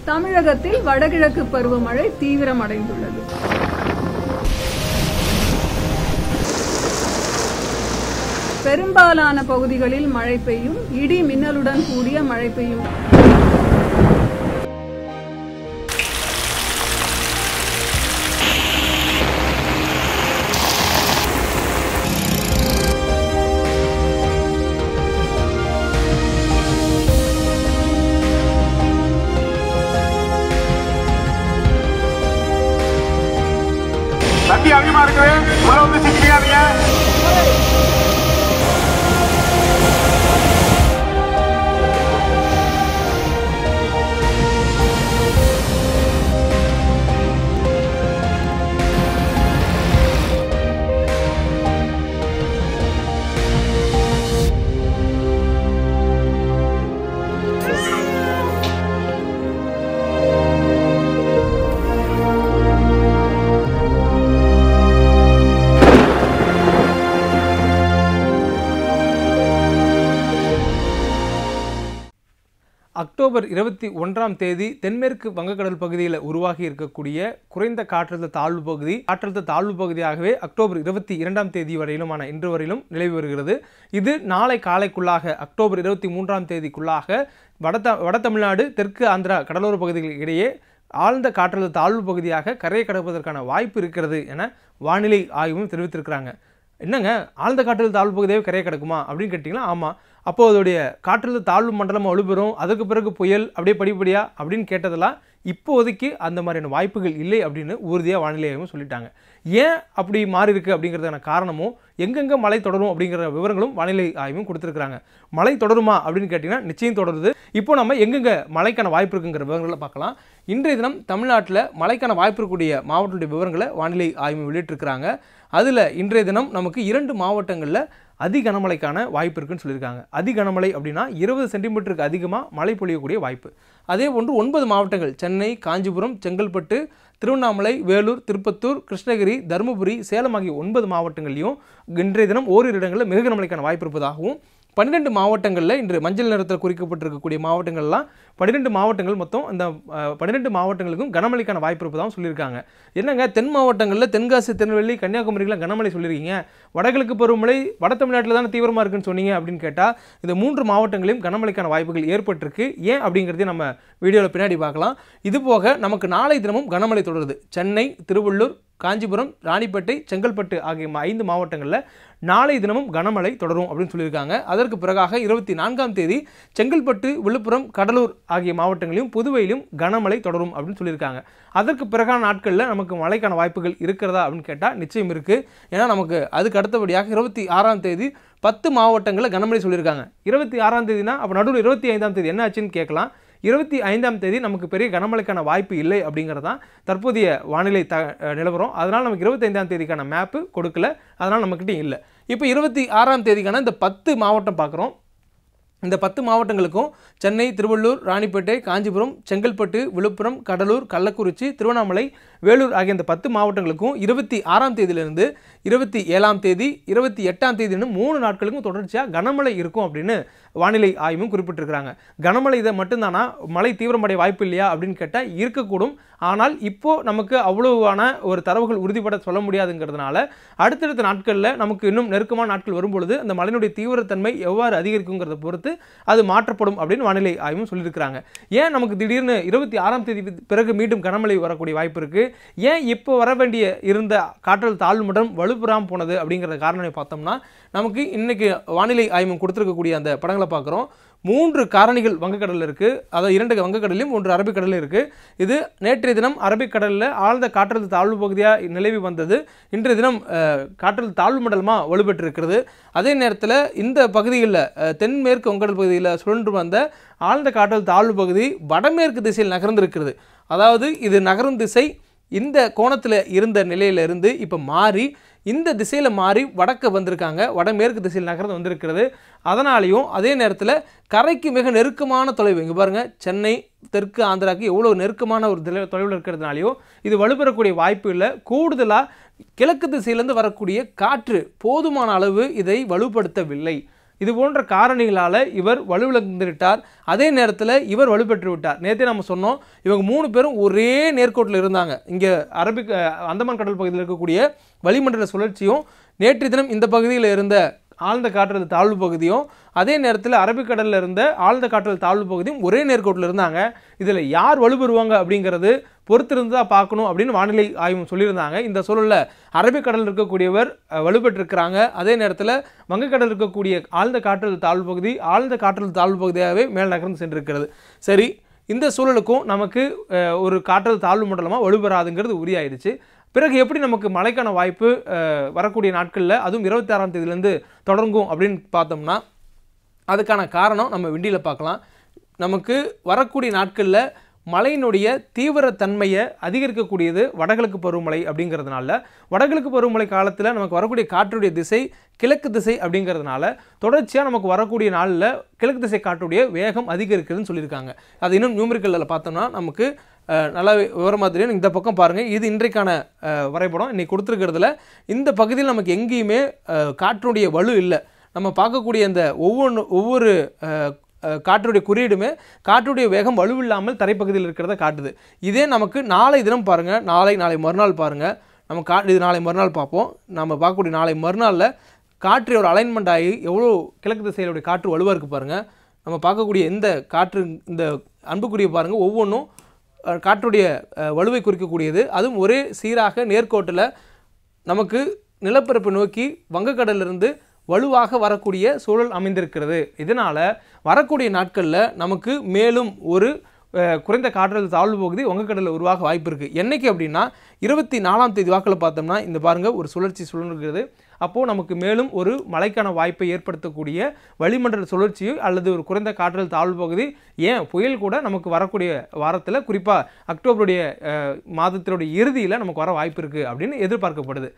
தமிழகத்தில் வடகிழக்கு பருவமழை தீவிரமடைந்துள்ளது. பெரும்பாலான பகுதிகளில் மழை பெய்யும், இடி மின்னலுடன் கூடிய மழை பெய்யும். தண்ணி அதிகமா இருக்குது, மழை வந்து சிக்கிக்காதீங்க. அக்டோபர் 21ஆம் தேதி தென்மேற்கு வங்கக்கடல் பகுதியில் உருவாகி இருக்கக்கூடிய குறைந்த காற்றழுத்த தாழ்வு பகுதியாகவே அக்டோபர் 22ஆம் தேதி வரையிலுமான இன்று வரையிலும் நிலவி வருகிறது. இது நாளை காலைக்குள்ளாக அக்டோபர் 23ஆம் தேதிக்குள்ளாக வட தமிழ்நாடு தெற்கு ஆந்திரா கடலோர பகுதிகளுக்கு இடையே ஆழ்ந்த காற்றழுத்த தாழ்வு பகுதியாக கரையை கடப்பதற்கான வாய்ப்பு இருக்கிறது என வானிலை ஆய்வும் தெரிவித்திருக்கிறாங்க. என்னங்க ஆழ்ந்த காற்றழுத்த தாழ்வு பகுதியாக கரையை கிடக்குமா அப்படின்னு கேட்டிங்கன்னா, ஆமாம். அப்போது அதோடைய காற்றழுத்த தாழ்வு மண்டலம் வலுப்பெறும், அதுக்கு பிறகு புயல் அப்படியே படிப்படியா அப்படின்னு கேட்டதெல்லாம் இப்போதைக்கு அந்த மாதிரியான வாய்ப்புகள் இல்லை அப்படின்னு உறுதியாக வானிலை ஆய்வும் சொல்லிட்டாங்க. ஏன் அப்படி மாறி இருக்கு அப்படிங்கிறதுக்கான காரணமும் எங்கெங்கே மழை தொடரும் அப்படிங்கிற விவரங்களும் வானிலை ஆய்வும் கொடுத்துருக்காங்க. மழை தொடருமா அப்படின்னு கேட்டிங்கன்னா நிச்சயம் தொடருது. இப்போ நம்ம எங்கெங்கே மழைக்கான வாய்ப்பு இருக்குங்கிற விவரங்களை பார்க்கலாம். இன்றைய தினம் தமிழ்நாட்டில் மழைக்கான வாய்ப்பு இருக்கக்கூடிய மாவட்டங்களுடைய விவரங்களை வானிலை ஆய்வு வெளியிட்டிருக்கிறாங்க. அதில் இன்றைய தினம் நமக்கு 2 மாவட்டங்களில் அதி கனமழைக்கான வாய்ப்பு இருக்குன்னு சொல்லியிருக்காங்க. அதி கனமழை அப்படின்னா 20 சென்டிமீட்டருக்கு அதிகமாக மழை பொழியக்கூடிய வாய்ப்பு. அதே போன்று 9 மாவட்டங்கள் சென்னை, காஞ்சிபுரம், செங்கல்பட்டு, திருவண்ணாமலை, வேலூர், திருப்பத்தூர், கிருஷ்ணகிரி, தருமபுரி, சேலம் ஆகிய 9 மாவட்டங்களையும் இன்றைய தினம் ஓரிரு இடங்களில் மிக கனமழைக்கான வாய்ப்பு இருப்பதாகவும் 12 மாவட்டங்களில் இன்று மஞ்சள் நிறத்தில் குறிக்கப்பட்டிருக்கக்கூடிய மாவட்டங்கள்லாம் 12 மாவட்டங்கள் மொத்தம் அந்த 12 மாவட்டங்களுக்கும் கனமழைக்கான வாய்ப்பு இருப்பதாகவும் சொல்லியிருக்காங்க. என்னங்க தென் மாவட்டங்களில் தென்காசி, திருநெல்வேலி, கன்னியாகுமரிக்கெலாம் கனமழை சொல்லியிருக்கீங்க, வடகிழக்கு பருவமழை வட தமிழ்நாட்டில் தானே தீவிரமாக இருக்குன்னு சொன்னீங்க அப்படின்னு கேட்டால் இந்த 3 மாவட்டங்களையும் கனமழைக்கான வாய்ப்புகள் ஏற்பட்டிருக்கு. ஏன் அப்படிங்கிறதையும் நம்ம வீடியோவில் பின்னாடி பார்க்கலாம். இது போக நமக்கு நாளை தினமும் கனமழை தொடருது. சென்னை, திருவள்ளூர், காஞ்சிபுரம், ராணிப்பேட்டை, செங்கல்பட்டு ஆகிய 5 மாவட்டங்களில் நாளை தினமும் கனமழை தொடரும் அப்படின்னு சொல்லியிருக்காங்க. அதற்கு பிறகாக 24ஆம் தேதி செங்கல்பட்டு, விழுப்புரம், கடலூர் ஆகிய மாவட்டங்களிலும் புதுவையிலும் கனமழை தொடரும் அப்படின்னு சொல்லியிருக்காங்க. அதற்கு பிறகான நாட்களில் நமக்கு மழைக்கான வாய்ப்புகள் இருக்கிறதா அப்படின்னு கேட்டால் நிச்சயம் இருக்குது. ஏன்னா நமக்கு அதுக்கு அடுத்தபடியாக 26ஆம் தேதி 10 மாவட்டங்களில் கனமழை சொல்லியிருக்காங்க. 26ஆம் தேதினா அப்போ நடுவில் 25ஆம் தேதி என்ன ஆச்சுன்னு கேட்கலாம். 25ஆம் தேதி நமக்கு பெரிய கனமழைக்கான வாய்ப்பு இல்லை அப்படிங்கிறதான் தற்போதைய வானிலை நிலவரம். அதனால் நமக்கு 25ஆம் தேதிக்கான மேப்பு கொடுக்கல, அதனால் நம்மக்கிட்டே இல்லை. இப்போ 26ஆம் தேதிக்கான இந்த 10 மாவட்டம் பார்க்குறோம். இந்த 10 மாவட்டங்களுக்கும் சென்னை, திருவள்ளூர், ராணிப்பேட்டை, காஞ்சிபுரம், செங்கல்பட்டு, விழுப்புரம், கடலூர், கள்ளக்குறிச்சி, திருவண்ணாமலை, வேலூர் ஆகிய இந்த 10 மாவட்டங்களுக்கும் 26ஆம் தேதியிலிருந்து 27ஆம் தேதி, 28ஆம் தேதினு 3 நாட்களுக்கும் தொடர்ச்சியாக கனமழை இருக்கும் அப்படின்னு வானிலை ஆய்வும் குறிப்பிட்டிருக்கிறாங்க. கனமழை இதை மட்டும்தானா, மழை தீவிரமடைய வாய்ப்பு இல்லையா அப்படின்னு கேட்டால் இருக்கக்கூடும். ஆனால் இப்போது நமக்கு அவ்வளவான ஒரு தரவுகள் உறுதிப்பட சொல்ல முடியாதுங்கிறதுனால அடுத்தடுத்த நாட்களில் நமக்கு இன்னும் நெருக்கமான நாட்கள் வரும்பொழுது அந்த மழையினுடைய தீவிரத்தன்மை எவ்வாறு அதிகரிக்குங்கிறத பொறுத்து அது மாற்றப்படும் அப்படின்னு வானிலை ஆய்வும் சொல்லியிருக்கிறாங்க. ஏன் நமக்கு திடீர்னு 26ஆம் தேதி பிறகு மீண்டும் கனமழை வரக்கூடிய வாய்ப்பு இருக்குது, ஏன் இப்போ வர வேண்டிய இருந்த காற்றழுத்த தாழ்வு மண்டலம் வலுப்பெறாமல் போனது அப்படிங்கிற காரணத்தை பார்த்தோம்னா நமக்கு இன்னைக்கு வானிலை ஆய்வு கொடுத்துருக்கக்கூடிய அந்த படங்களை பார்க்குறோம். 3 காரணிகள் வங்கக்கடலில் இருக்குது. அதாவது 2 வங்கக்கடலையும் 1 அரபிக்கடலில் இருக்குது. இது நேற்றைய தினம் அரபிக்கடலில் ஆழ்ந்த காற்றழுத்த தாழ்வு பகுதியாக நிலவி வந்தது. இன்றைய தினம் காற்றழுத்த தாழ்வு மண்டலமாக வலுப்பெற்றிருக்கிறது. அதே நேரத்தில் இந்த பகுதிகளில் தென்மேற்கு வங்கக்கடல் பகுதியில் சுழன்று வந்த ஆழ்ந்த காற்றழுத்த தாழ்வு பகுதி வடமேற்கு திசையில் நகர்ந்திருக்கிறது. அதாவது இது நகரும் திசை இந்த கோணத்தில் இருந்த நிலையிலிருந்து இப்போ மாறி இந்த திசையில் மாறி வடக்க வந்திருக்காங்க, வடமேற்கு திசையில் நகர்ந்து வந்திருக்கிறது. அதனாலையும் அதே நேரத்தில் கரைக்கு மிக நெருக்கமான தொலைவு, இங்கே பாருங்கள், சென்னை தெற்கு ஆந்திராவுக்கு எவ்வளோ நெருக்கமான ஒரு தொலைவில் இருக்கிறதுனாலையும் இது வலுப்பெறக்கூடிய வாய்ப்பு இல்லை. கூடுதலாக கிழக்கு திசையிலேருந்து வரக்கூடிய காற்று போதுமான அளவு இதை வலுப்படுத்தவில்லை. இது போன்ற காரணிகளால் இவர் வலுவிழந்து விட்டார். அதே நேரத்தில் இவர் வலுப்பெற்று விட்டார். நேற்றே நம்ம சொன்னோம், இவங்க 3 பேரும் ஒரே நேர்கோட்டில் இருந்தாங்க. இங்கே அந்தமான் கடல் பகுதியில் இருக்கக்கூடிய வளிமண்டல சுழற்சியும் நேற்று தினம் இந்த பகுதியில் இருந்த ஆழ்ந்த காற்றழுத்த தாழ்வு பகுதியும் அதே நேரத்தில் அரபிக்கடலில் இருந்த ஆழ்ந்த காற்றழுத்த தாழ்வு பகுதியும் ஒரே நேர்கோட்டில் இருந்தாங்க. இதில் யார் வலுப்பெறுவாங்க அப்படிங்கிறது பொறுத்திருந்து தான் பார்க்கணும் அப்படின்னு வானிலை ஆய்வு சொல்லியிருந்தாங்க. இந்த சூழலில் அரபிக்கடலில் இருக்கக்கூடியவர் வலுப்பெற்றிருக்கிறாங்க. அதே நேரத்தில் வங்கக்கடல் இருக்கக்கூடிய ஆழ்ந்த காற்றழுத்த தாழ்வு பகுதி ஆழ்ந்த காற்றழுத்த தாழ்வு பகுதியாகவே மேல் நகர்ந்து சென்றிருக்கிறது. சரி, இந்த சூழலுக்கும் நமக்கு ஒரு காற்றழுத்த தாழ்வு மண்டலமாக வலுப்பெறாதுங்கிறது உறுதியாயிடுச்சு. பிறகு எப்படி நமக்கு மழைக்கான வாய்ப்பு வரக்கூடிய நாட்களில் அதுவும் 26ஆம் தேதியிலேருந்து தொடங்கும் அப்படின்னு பார்த்தோம்னா அதுக்கான காரணம் நம்ம விண்டியில் பார்க்கலாம். நமக்கு வரக்கூடிய நாட்களில் மழையினுடைய தீவிரத்தன்மையை அதிகரிக்கக்கூடியது வடகிழக்கு பருவமழை அப்படிங்கிறதுனால வடகிழக்கு பருவமழை காலத்தில் நமக்கு வரக்கூடிய காற்றுடைய திசை கிழக்கு திசை அப்படிங்கிறதுனால தொடர்ச்சியாக நமக்கு வரக்கூடிய நாளில் கிழக்கு திசை காற்றுடைய வேகம் அதிகரிக்கிறதுன்னு சொல்லியிருக்காங்க. அது இன்னும் நியூமெரிக்கலில் பார்த்தோம்னா நமக்கு நல்லா விவரமாக தெரியும். இந்த பக்கம் பாருங்கள், இது இன்றைக்கான வரைபடம். இன்றைக்கி கொடுத்துருக்கிறதுல இந்த பகுதியில் நமக்கு எங்கேயுமே காற்றுடைய வலு இல்லை. நம்ம பார்க்கக்கூடிய இந்த ஒவ்வொரு காற்றுடைய குறியீடுமே காற்றுடைய வேகம் வலுவில்லாமல் தரைப்பகுதியில் இருக்கிறத காட்டுது. இதே நமக்கு நாளை தினம் பாருங்கள், நாளை மறுநாள் பாருங்கள், நம்ம இது நாளை மறுநாள் பார்ப்போம். நம்ம பார்க்கக்கூடிய நாளை மறுநாளில் காற்று ஒரு அலைன்மெண்ட் ஆகி எவ்வளோ கிழக்கு திசையிலுடைய காற்று வலுவாக இருக்குது பாருங்கள். நம்ம பார்க்கக்கூடிய இந்த காற்று இந்த அன்புக்குரிய பாருங்கள், ஒவ்வொன்றும் காற்றுடைய வலுவை குறிக்கக்கூடியது. அதுவும் ஒரே சீராக நேர்கோட்டில் நமக்கு நிலப்பரப்பு நோக்கி வங்கக்கடலிலிருந்து வலுவாக வரக்கூடிய சூழல் அமைந்திருக்கிறது. இதனால் வரக்கூடிய நாட்களில் நமக்கு மேலும் ஒரு குறைந்த காற்றழுத்த தாழ்வு பகுதி வங்கக்கடலில் உருவாக வாய்ப்பு இருக்குது. என்றைக்கு அப்படின்னா 24ஆம் தேதி வாக்கில் பார்த்தோம்னா இந்த பாருங்கள் ஒரு சுழற்சி சுழன்றுகிறது. அப்போது நமக்கு மேலும் ஒரு மழைக்கான வாய்ப்பை ஏற்படுத்தக்கூடிய வளிமண்டல சுழற்சியோ அல்லது ஒரு குறைந்த காற்றழுத்த தாழ்வு பகுதி ஏன் புயல் கூட நமக்கு வரக்கூடிய வாரத்தில் குறிப்பாக அக்டோபருடைய மாதத்தினுடைய இறுதியில் நமக்கு வர வாய்ப்பு இருக்குது அப்படின்னு எதிர்பார்க்கப்படுது.